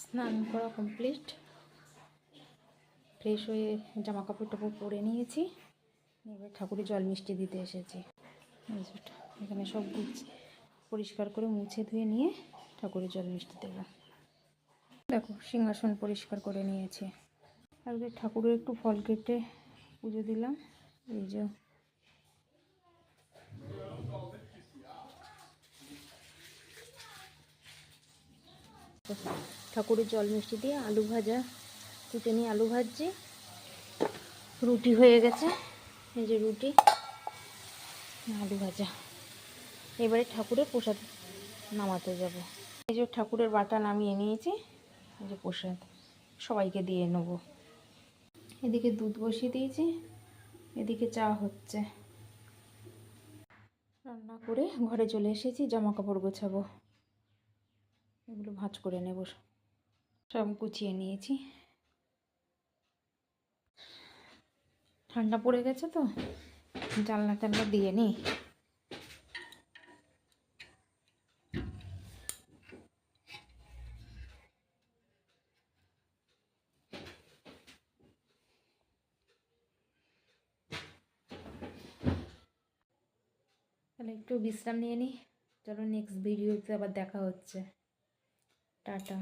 স্নান করা complete, fresh হয়ে জামা কাপড় টাপড় পরে নিয়েছি। এবার ঠাকুরের জল মিষ্টি দিতে এসেছি। এখানে সব পরিষ্কার করে মুছে ধুয়ে নিয়ে ঠাকুরের জল মিষ্টি দেবো। দেখো সিংহাসন পরিষ্কার করে নিয়েছি। আজকে ঠাকুরের একটু ফল কেটে পুজো দিলাম। এই যে ঠাকুরের জল মিষ্টি দিয়ে আলু ভাজা কুটে নিয়ে আলু ভাজছি। রুটি হয়ে গেছে, এই যে রুটি আলু ভাজা। এবারে ঠাকুরের প্রসাদ নামাতে যাব। এই যে ঠাকুরের বাটা নামিয়ে নিয়েছি, এই যে প্রসাদ সবাইকে দিয়ে নেব। এদিকে দুধ বসিয়ে দিয়েছি, এদিকে চা হচ্ছে। রান্না করে ঘরে চলে এসেছি, জামা কাপড় গোছাবো, এগুলো ভাঁজ করে নেব। সব গুছিয়ে নিয়েছি। ঠান্ডা পড়ে গেছে তো জানলা টানলা দিয়ে নিই। তাহলে একটু বিশ্রাম নিয়ে নিই। চলো নেক্সট ভিডিওতে আবার দেখা হচ্ছে। টাটা।